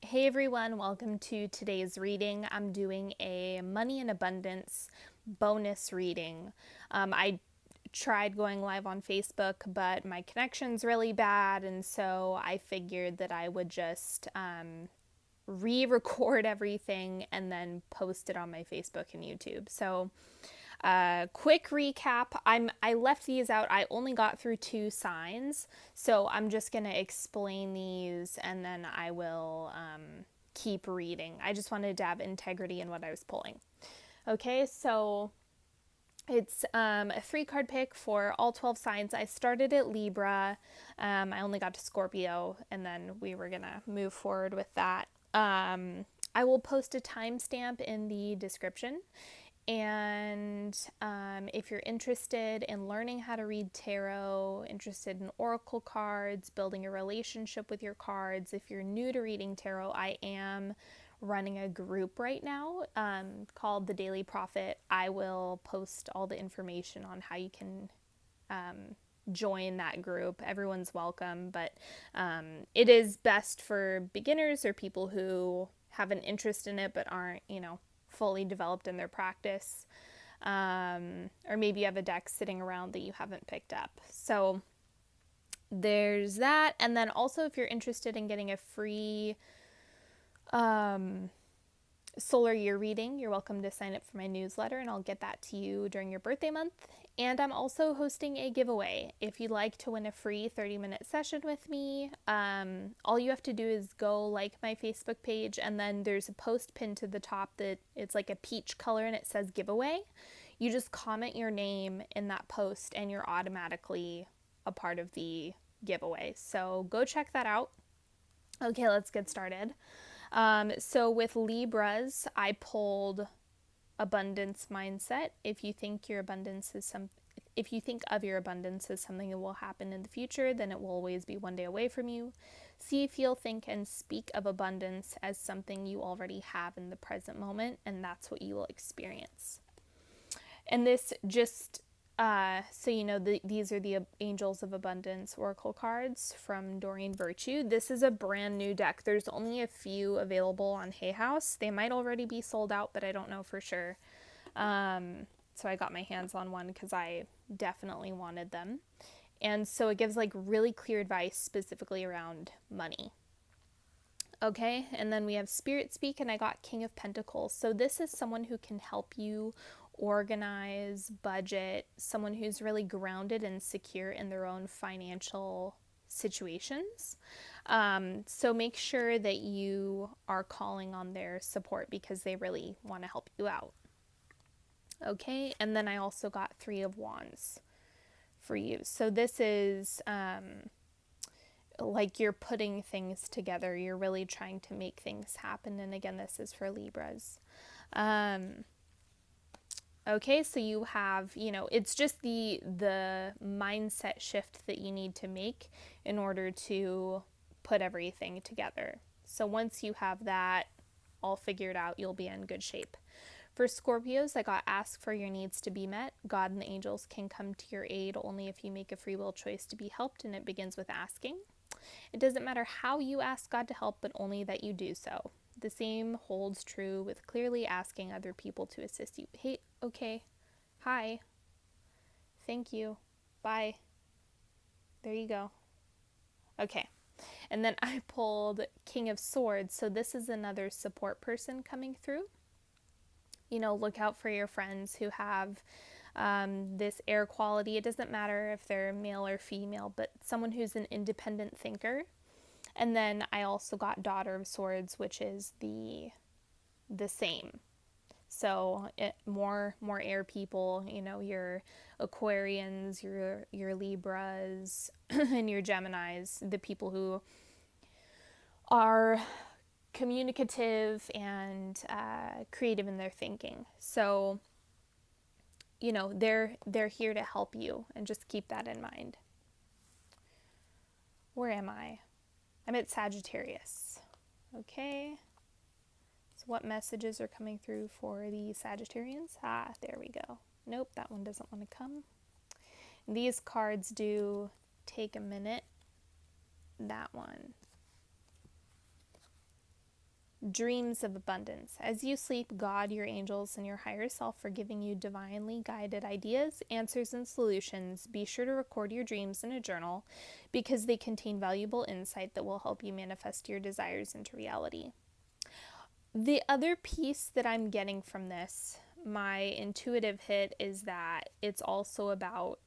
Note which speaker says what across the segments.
Speaker 1: Hey everyone, welcome to today's reading. I'm doing a money and abundance bonus reading. I tried going live on Facebook, but my connection's really bad, and so I figured that I would just re-record everything and then post it on my Facebook and YouTube. So quick recap. I left these out. I only got through 2 signs, so I'm just gonna explain these and then I will keep reading. I just wanted to have integrity in what I was pulling. Okay, so it's a 3 card pick for all 12 signs. I started at Libra. I only got to Scorpio, and then we were gonna move forward with that. I will post a timestamp in the description. And if you're interested in learning how to read tarot, interested in oracle cards, building a relationship with your cards, if you're new to reading tarot, I am running a group right now called The Daily Prophet. I will post all the information on how you can join that group. Everyone's welcome, but it is best for beginners or people who have an interest in it but aren't, fully developed in their practice. Or maybe you have a deck sitting around that you haven't picked up. So there's that. And then also, if you're interested in getting a free solar year reading, you're welcome to sign up for my newsletter, and I'll get that to you during your birthday month. And I'm also hosting a giveaway. If you'd like to win a free 30-minute session with me, all you have to do is go like my Facebook page, and then there's a post pinned to the top that it's like a peach color and it says giveaway. You just comment your name in that post and you're automatically a part of the giveaway. So go check that out. Okay, let's get started. So with Libras, I pulled abundance mindset. If you think of your abundance as something that will happen in the future, then it will always be one day away from you. See, feel, think, and speak of abundance as something you already have in the present moment, and that's what you will experience. And this just so you know, these are the Angels of Abundance Oracle cards from Doreen Virtue. This is a brand new deck. There's only a few available on Hay House. They might already be sold out, but I don't know for sure. So I got my hands on one because I definitely wanted them. And so it gives like really clear advice specifically around money. Okay, and then we have Spirit Speak, and I got King of Pentacles. So this is someone who can help you organize, budget, someone who's really grounded and secure in their own financial situations. So make sure that you are calling on their support because they really want to help you out. Okay, and then I also got 3 of Wands for you. So this is like you're putting things together. You're really trying to make things happen. And again, this is for Libras. Okay, so you have, it's just the mindset shift that you need to make in order to put everything together. So once you have that all figured out, you'll be in good shape. For Scorpios, I got ask for your needs to be met. God and the angels can come to your aid only if you make a free will choice to be helped, and it begins with asking. It doesn't matter how you ask God to help, but only that you do so. The same holds true with clearly asking other people to assist you. Hey, okay, hi, thank you, bye, there you go. Okay, and then I pulled King of Swords, so this is another support person coming through. Look out for your friends who have this air quality. It doesn't matter if they're male or female, but someone who's an independent thinker. And then I also got Daughter of Swords, which is the same. So more air people, your Aquarians, your Libras, and your Geminis, the people who are communicative and creative in their thinking. So, they're here to help you, and just keep that in mind. Where am I? I'm at Sagittarius. Okay. So what messages are coming through for the Sagittarians? There we go. Nope, that one doesn't want to come. These cards do take a minute. That one. Dreams of abundance. As you sleep, God, your angels, and your higher self are giving you divinely guided ideas, answers, and solutions. Be sure to record your dreams in a journal because they contain valuable insight that will help you manifest your desires into reality. The other piece that I'm getting from this, my intuitive hit, is that it's also about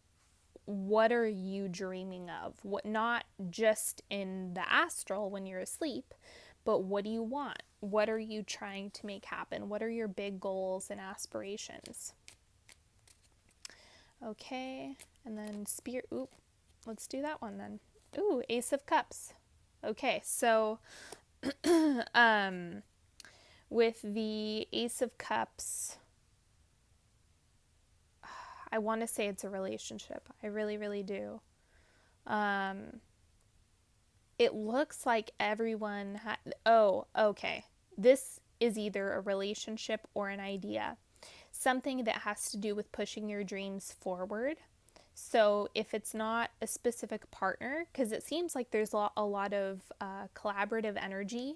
Speaker 1: what are you dreaming of? What, not just in the astral when you're asleep, but what do you want? What are you trying to make happen? What are your big goals and aspirations? Okay, and then spirit, let's do that one then. Ooh, Ace of Cups. Okay, so with the Ace of Cups, I want to say it's a relationship. I really, really do. It looks like everyone okay. This is either a relationship or an idea. Something that has to do with pushing your dreams forward. So if it's not a specific partner, because it seems like there's a lot of collaborative energy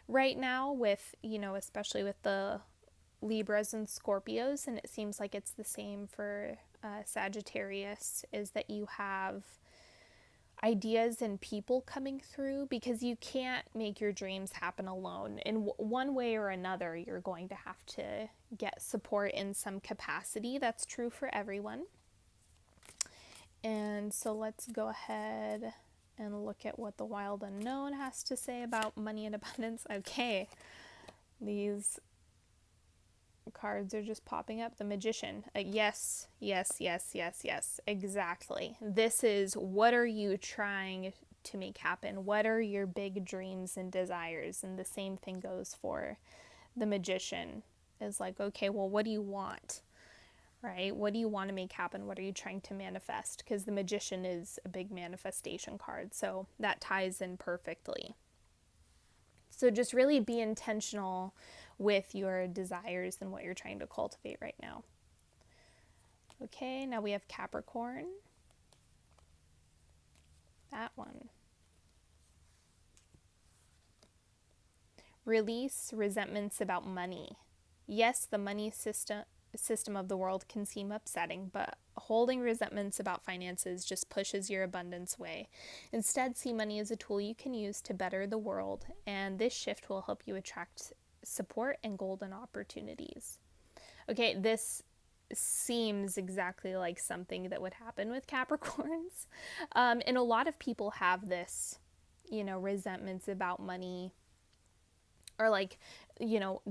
Speaker 1: right now with, especially with the Libras and Scorpios, and it seems like it's the same for Sagittarius, is that you have ideas and people coming through, because you can't make your dreams happen alone. In one way or another, you're going to have to get support in some capacity. That's true for everyone. And so let's go ahead and look at what the wild unknown has to say about money and abundance. Okay, these cards are just popping up. The Magician. Yes, exactly. This is, what are you trying to make happen? What are your big dreams and desires? And the same thing goes for the Magician. Is like, okay, well, what do you want? Right? What do you want to make happen? What are you trying to manifest? Because the Magician is a big manifestation card, so that ties in perfectly. So just really be intentional with your desires and what you're trying to cultivate right now. Okay, now we have Capricorn. That one. Release resentments about money. Yes, the money system of the world can seem upsetting, but holding resentments about finances just pushes your abundance way. Instead, see money as a tool you can use to better the world, and this shift will help you attract support and golden opportunities. Okay, this seems exactly like something that would happen with Capricorns. And a lot of people have this, resentments about money, or like,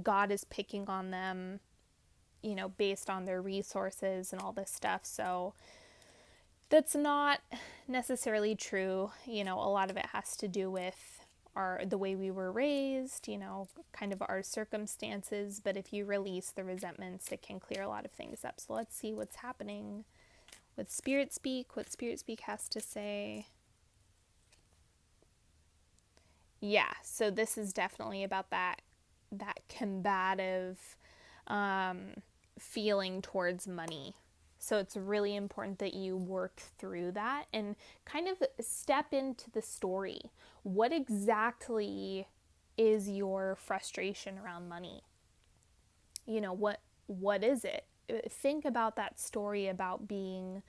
Speaker 1: God is picking on them, based on their resources and all this stuff. So that's not necessarily true. A lot of it has to do with the way we were raised, kind of our circumstances. But if you release the resentments, it can clear a lot of things up. So let's see what's happening with Spirit Speak, what Spirit Speak has to say. Yeah, so this is definitely about that combative feeling towards money. So it's really important that you work through that and kind of step into the story. What exactly is your frustration around money? What is it? Think about that story about being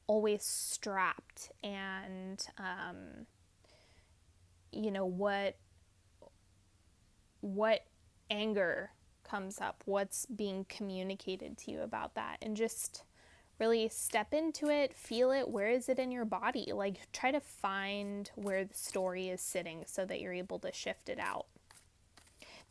Speaker 1: always strapped, and what anger comes up, what's being communicated to you about that, and just really step into it, feel it. Where is it in your body? Like, try to find where the story is sitting so that you're able to shift it out.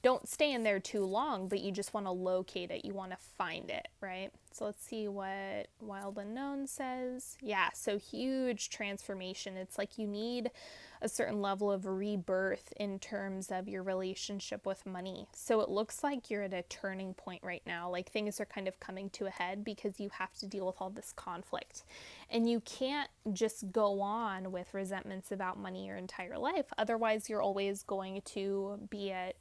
Speaker 1: Don't stay in there too long, but you just want to locate it. You want to find it, right? So let's see what Wild Unknown says. Yeah, so huge transformation. It's like you need a certain level of rebirth in terms of your relationship with money. So it looks like you're at a turning point right now. Like, things are kind of coming to a head because you have to deal with all this conflict. And you can't just go on with resentments about money your entire life. Otherwise, you're always going to be at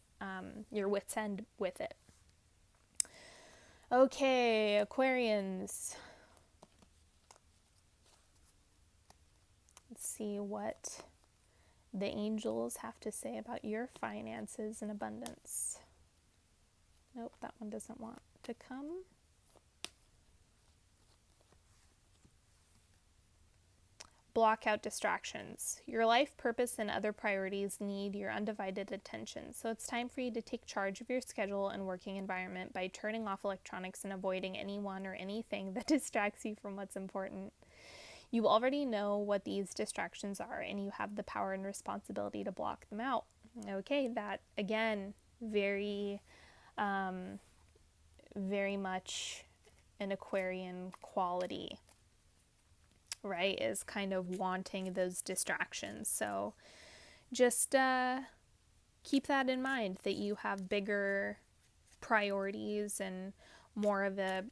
Speaker 1: your wit's end with it. Okay, Aquarians. Let's see what the angels have to say about your finances and abundance. Nope, that one doesn't want to come. Block out distractions. Your life purpose and other priorities need your undivided attention, so it's time for you to take charge of your schedule and working environment by turning off electronics and avoiding anyone or anything that distracts you from what's important. You already know what these distractions are, and you have the power and responsibility to block them out. Okay, that again, very much an Aquarian quality, right? Is kind of wanting those distractions. So just keep that in mind, that you have bigger priorities and more of a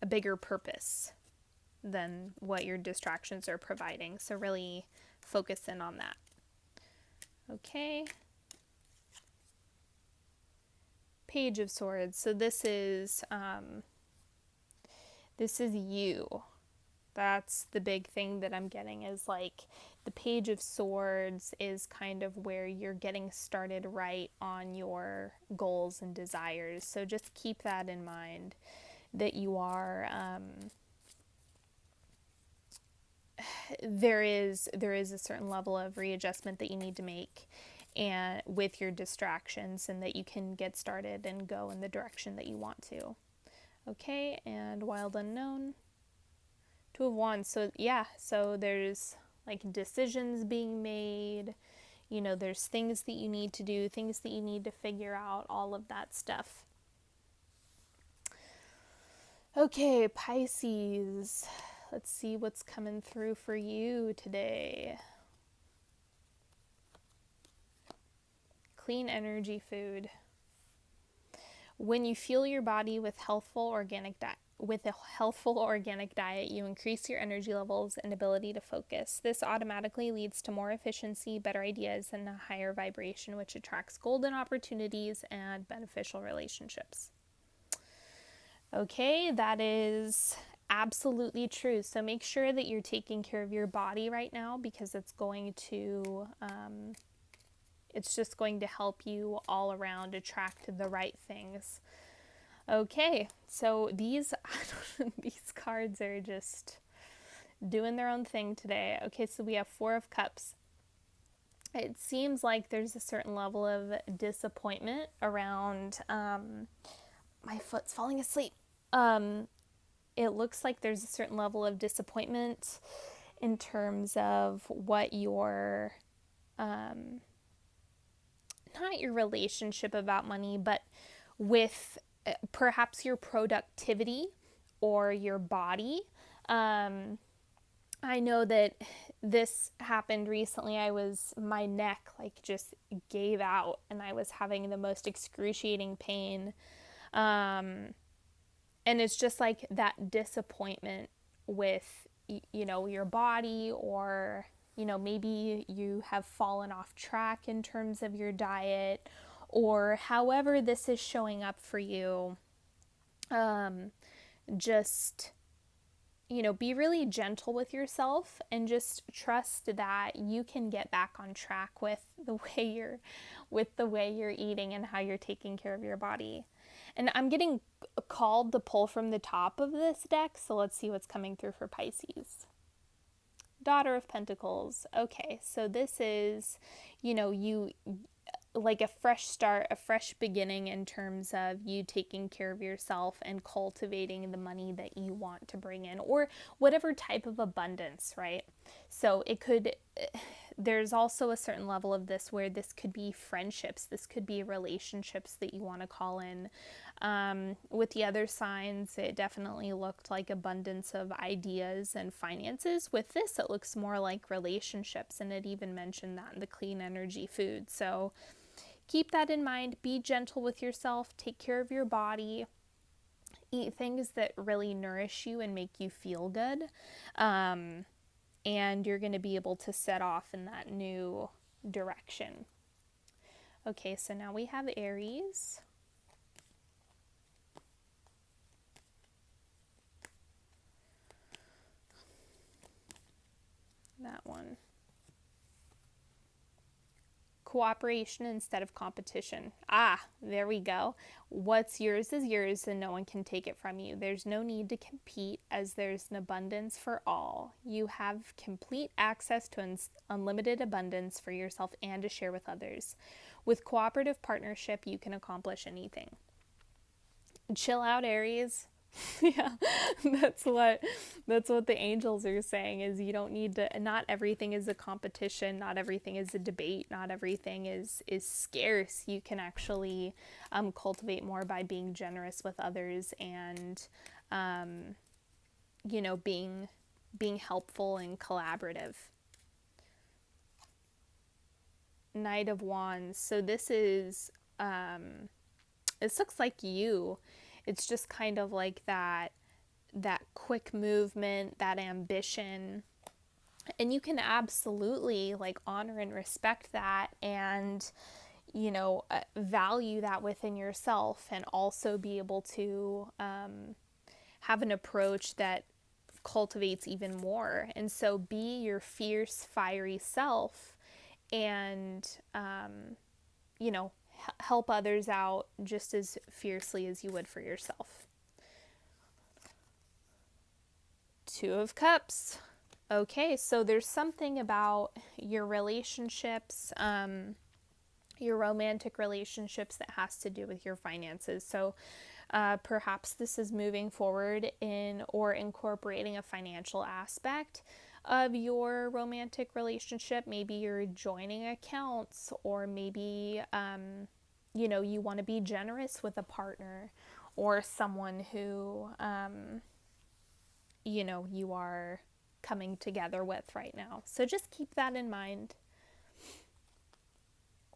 Speaker 1: bigger purpose than what your distractions are providing. So really focus in on that. Okay. Page of Swords. So this is you. That's the big thing that I'm getting, is like the Page of Swords is kind of where you're getting started right on your goals and desires. So just keep that in mind, that you are there is a certain level of readjustment that you need to make and with your distractions, and that you can get started and go in the direction that you want to. Okay, and Wild Unknown. Two of Wands. So yeah, so there's like decisions being made, you know, there's things that you need to do, things that you need to figure out, all of that stuff. Okay, Pisces. Let's see what's coming through for you today. Clean energy food. When you fuel your body with a healthful organic diet, you increase your energy levels and ability to focus. This automatically leads to more efficiency, better ideas, and a higher vibration, which attracts golden opportunities and beneficial relationships. Okay, that is absolutely true. So make sure that you're taking care of your body right now, because it's going to it's just going to help you all around attract the right things. Okay, so these cards are just doing their own thing today. Okay, so we have Four of Cups. It seems like there's a certain level of disappointment around, my foot's falling asleep. It looks like there's a certain level of disappointment in terms of what your, not your relationship about money, but with perhaps your productivity or your body. I know that this happened recently. My neck like just gave out, and I was having the most excruciating pain. And it's just like that disappointment with, you know, your body, or, you know, maybe you have fallen off track in terms of your diet, or however this is showing up for you. Just, you know, be really gentle with yourself and just trust that you can get back on track with the way you're eating and how you're taking care of your body. And I'm getting called to pull from the top of this deck, so let's see what's coming through for Pisces. Daughter of Pentacles. Okay, so this is, you know, you like a fresh start, a fresh beginning in terms of you taking care of yourself and cultivating the money that you want to bring in, or whatever type of abundance, right? So it could, there's also a certain level of this where this could be friendships, this could be relationships that you want to call in. With the other signs, it definitely looked like abundance of ideas and finances. With this, it looks more like relationships, and it even mentioned that in the clean energy food. So keep that in mind. Be gentle with yourself. Take care of your body. Eat things that really nourish you and make you feel good. And you're going to be able to set off in that new direction. Okay, so now we have Aries. That one. cooperation instead of competition. There we go. What's yours is yours and no one can take it from you. There's no need to compete as there's an abundance for all. You have complete access to unlimited abundance for yourself and to share with others. With cooperative partnership, you can accomplish anything. Chill out, Aries. Yeah, that's what the angels are saying, is you don't need to, not everything is a competition, not everything is a debate, not everything is scarce. You can actually cultivate more by being generous with others and being helpful and collaborative. Knight of Wands. So this looks like you. It's just kind of like that quick movement, that ambition. And you can absolutely like honor and respect that and, value that within yourself, and also be able to have an approach that cultivates even more. And so be your fierce, fiery self and, help others out just as fiercely as you would for yourself. Two of Cups. Okay, so there's something about your relationships, your romantic relationships, that has to do with your finances. So perhaps this is moving forward in or incorporating a financial aspect of your romantic relationship. Maybe you're joining accounts, or maybe you want to be generous with a partner or someone who you are coming together with right now. So just keep that in mind.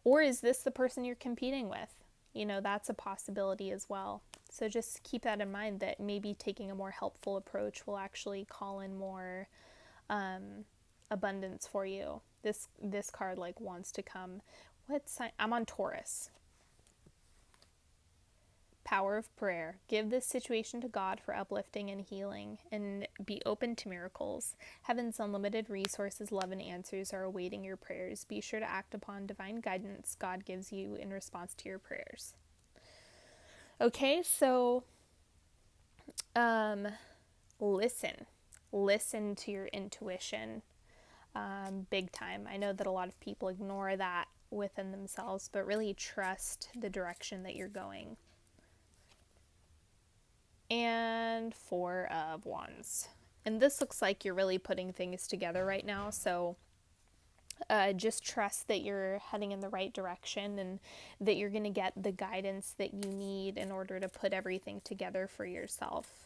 Speaker 1: Or is this the person you're competing with? That's a possibility as well. So just keep that in mind, that maybe taking a more helpful approach will actually call in more abundance for you. This card wants to come. What sign? I'm on Taurus. Power of prayer. Give this situation to God for uplifting and healing, and be open to miracles. Heaven's unlimited resources, love, and answers are awaiting your prayers. Be sure to act upon divine guidance God gives you in response to your prayers. Okay, so listen to your intuition big time. I know that a lot of people ignore that within themselves, but really trust the direction that you're going. And Four of Wands. And this looks like you're really putting things together right now, so just trust that you're heading in the right direction and that you're going to get the guidance that you need in order to put everything together for yourself.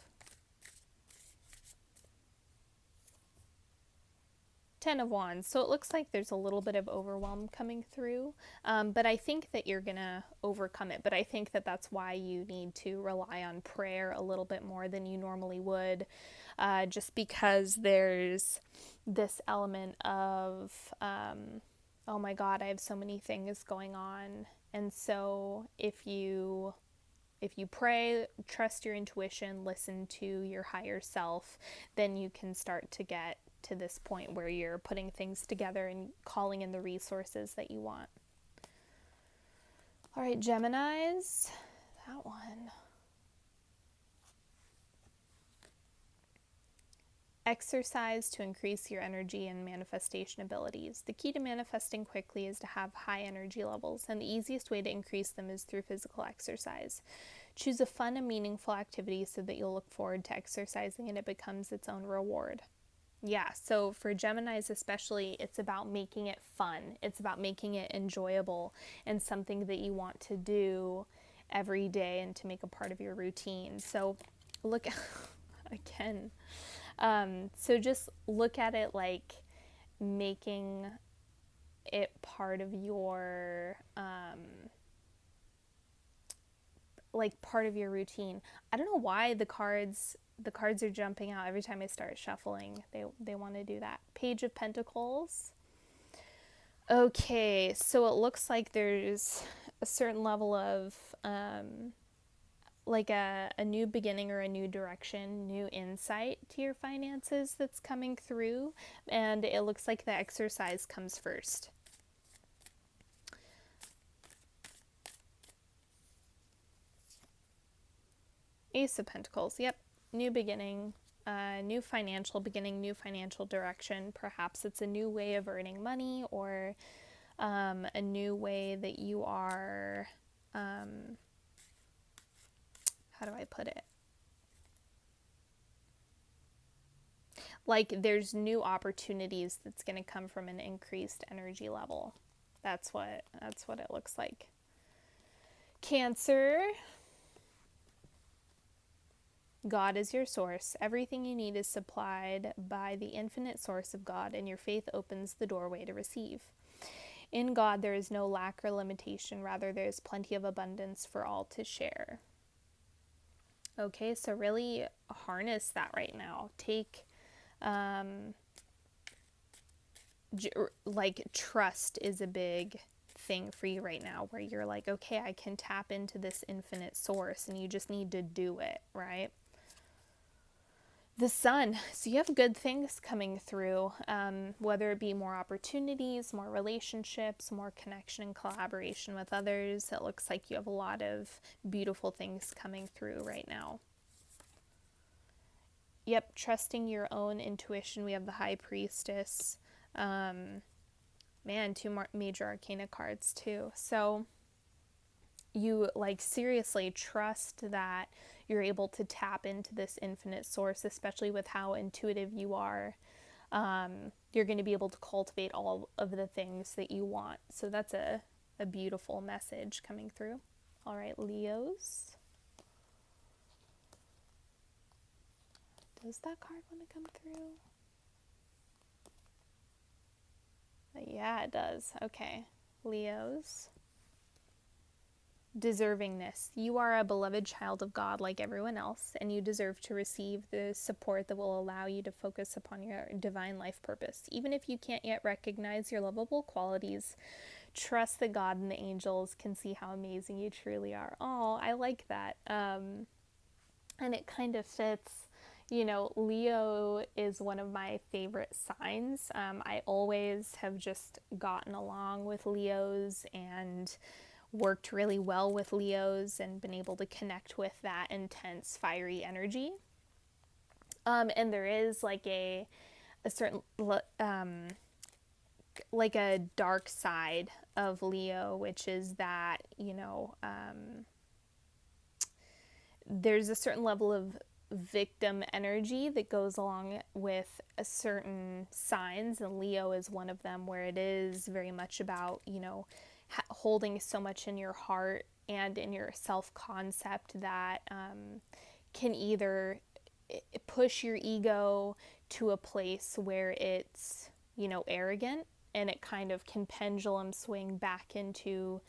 Speaker 1: Ten of Wands. So it looks like there's a little bit of overwhelm coming through, but I think that you're going to overcome it. But I think that that's why you need to rely on prayer a little bit more than you normally would, just because there's this element of, oh my God, I have so many things going on. And so if you pray, trust your intuition, listen to your higher self, then you can start to get to this point where you're putting things together and calling in the resources that you want. All right, Geminis, that one. Exercise to increase your energy and manifestation abilities. The key to manifesting quickly is to have high energy levels, and the easiest way to increase them is through physical exercise. Choose a fun and meaningful activity so that you'll look forward to exercising and it becomes its own reward. Yeah, so for Geminis especially, it's about making it fun. It's about making it enjoyable and something that you want to do every day and to make a part of your routine. So look, again, so just look at it like making it part of your, part of your routine. I don't know why the cards are jumping out every time I start shuffling. They want to do that. Page of Pentacles. Okay, so it looks like there's a certain level of a new beginning or a new direction, new insight to your finances that's coming through, and it looks like the exercise comes first. Ace of Pentacles. Yep. New beginning, new financial beginning, new financial direction. Perhaps it's a new way of earning money, or a new way that you are, how do I put it? Like there's new opportunities that's going to come from an increased energy level. That's what it looks like. Cancer. God is your source. Everything you need is supplied by the infinite source of God, and your faith opens the doorway to receive. In God, there is no lack or limitation. Rather, there is plenty of abundance for all to share. Okay, so really harness that right now. Take, like, trust is a big thing for you right now, where you're like, okay, I can tap into this infinite source, and you just need to do it, right? The Sun. So you have good things coming through, whether it be more opportunities, more relationships, more connection and collaboration with others. It looks like you have a lot of beautiful things coming through right now. Yep, trusting your own intuition. We have the High Priestess. Man, two more major arcana cards too. So you like seriously trust that you're able to tap into this infinite source, especially with how intuitive you are. You're going to be able to cultivate all of the things that you want. So that's a beautiful message coming through. All right, Leos. Does that card want to come through? Yeah, it does. Okay, Leos. Deservingness. You are a beloved child of God like everyone else, and you deserve to receive the support that will allow you to focus upon your divine life purpose. Even if you can't yet recognize your lovable qualities, trust that God and the angels can see how amazing you truly are. Oh, I like that. And it kind of fits. You know, Leo is one of my favorite signs. I always have just gotten along with Leos and worked really well with Leos and been able to connect with that intense, fiery energy. And there is like a certain, like a dark side of Leo, which is that, you know, there's a certain level of victim energy that goes along with a certain signs, and Leo is one of them, where it is very much about, you know, holding so much in your heart and in your self-concept that can either push your ego to a place where it's, you know, arrogant, and it kind of can pendulum swing back into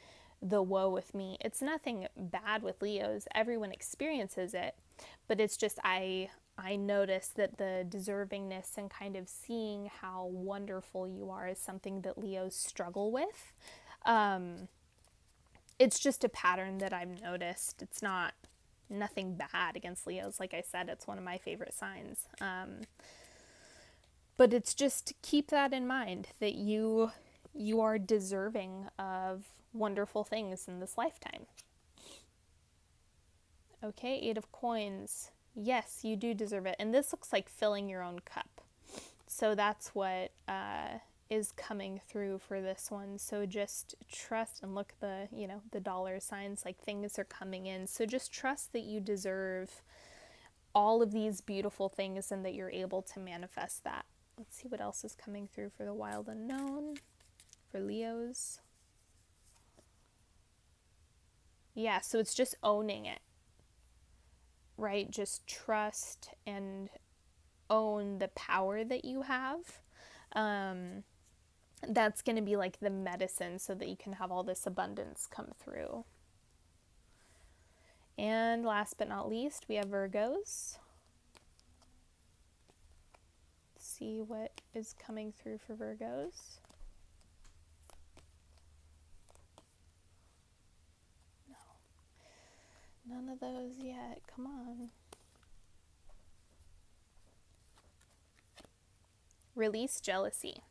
Speaker 1: the woe with me. It's nothing bad with Leos. Everyone experiences it, but it's just I notice that the deservingness and kind of seeing how wonderful you are is something that Leos struggle with. It's just a pattern that I've noticed. It's not nothing bad against Leos. Like I said, it's one of my favorite signs. But it's just keep that in mind, that you are deserving of wonderful things in this lifetime. Okay, 8 of Coins. Yes, you do deserve it. And this looks like filling your own cup. So that's what is coming through for this one. So just trust, and look, the, you know, the dollar signs, like things are coming in. So just trust that you deserve all of these beautiful things and that you're able to manifest that. Let's see what else is coming through for the wild unknown for Leos. Yeah, so it's just owning it, right? Just trust and own the power that you have. That's going to be like the medicine so that you can have all this abundance come through. And last but not least, we have Virgos. Let's see what is coming through for Virgos. No, none of those yet. Come on. Release jealousy.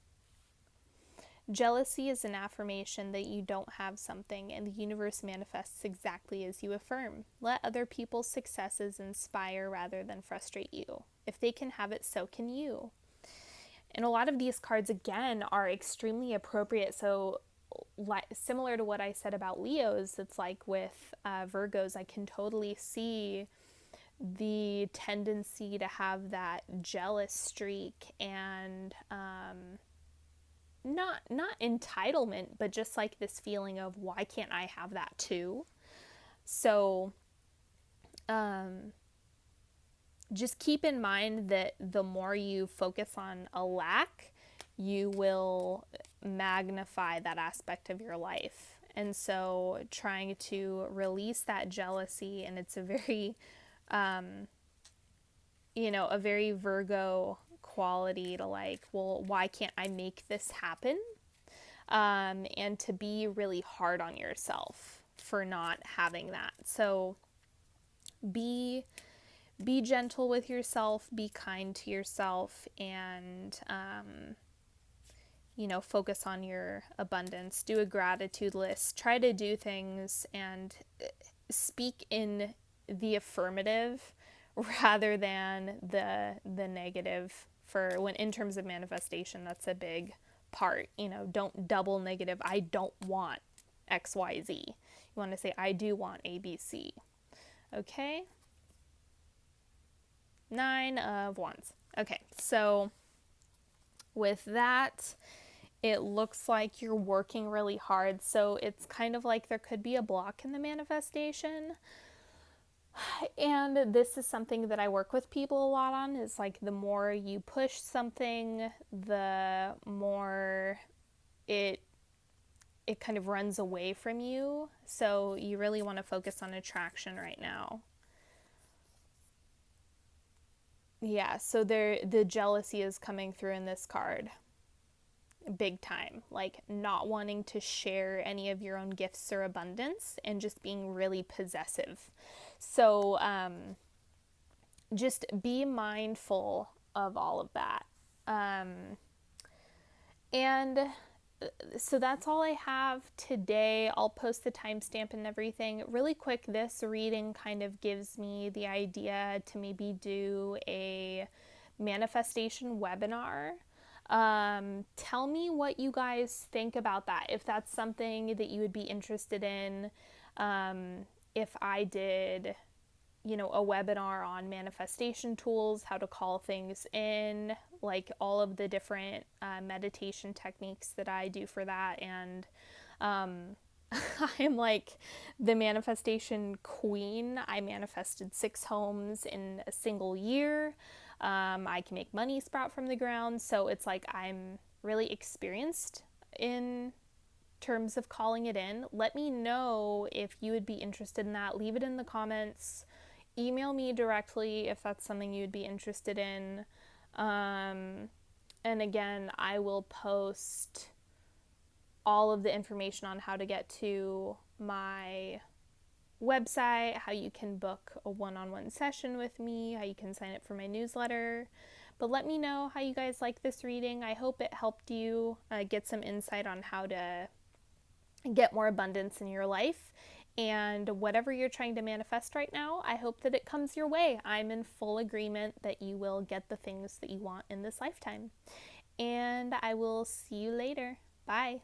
Speaker 1: Jealousy is an affirmation that you don't have something, and the universe manifests exactly as you affirm. Let other people's successes inspire rather than frustrate you. If they can have it, so can you. And a lot of these cards, again, are extremely appropriate. So, similar to what I said about Leos, it's like with Virgos, I can totally see the tendency to have that jealous streak and not entitlement, but just like this feeling of, why can't I have that too? So just keep in mind that the more you focus on a lack, you will magnify that aspect of your life. And so trying to release that jealousy, and it's a very a very Virgo quality to like, well, why can't I make this happen? And to be really hard on yourself for not having that. So be gentle with yourself, be kind to yourself, and focus on your abundance. Do a gratitude list. Try to do things and speak in the affirmative rather than the negative. For when in terms of manifestation, that's a big part. Don't double negative. I don't want XYZ. You want to say, I do want ABC. Okay? 9 of Wands. Okay, so with that, it looks like you're working really hard. So it's kind of like there could be a block in the manifestation. And this is something that I work with people a lot on, is like the more you push something, the more it kind of runs away from you. So you really want to focus on attraction right now. Yeah, so the jealousy is coming through in this card. Big time. Like not wanting to share any of your own gifts or abundance and just being really possessive. So just be mindful of all of that. And so that's all I have today. I'll post the timestamp and everything. Really quick, this reading kind of gives me the idea to maybe do a manifestation webinar. Tell me what you guys think about that. If that's something that you would be interested in. If I did, a webinar on manifestation tools, how to call things in, like all of the different meditation techniques that I do for that. And I'm like the manifestation queen. I manifested 6 homes in a single year. I can make money sprout from the ground. So it's like I'm really experienced in terms of calling it in. Let me know if you would be interested in that. Leave it in the comments. Email me directly if that's something you'd be interested in. And again, I will post all of the information on how to get to my website, how you can book a one-on-one session with me, how you can sign up for my newsletter. But let me know how you guys like this reading. I hope it helped you get some insight on how to get more abundance in your life. And whatever you're trying to manifest right now, I hope that it comes your way. I'm in full agreement that you will get the things that you want in this lifetime. And I will see you later. Bye.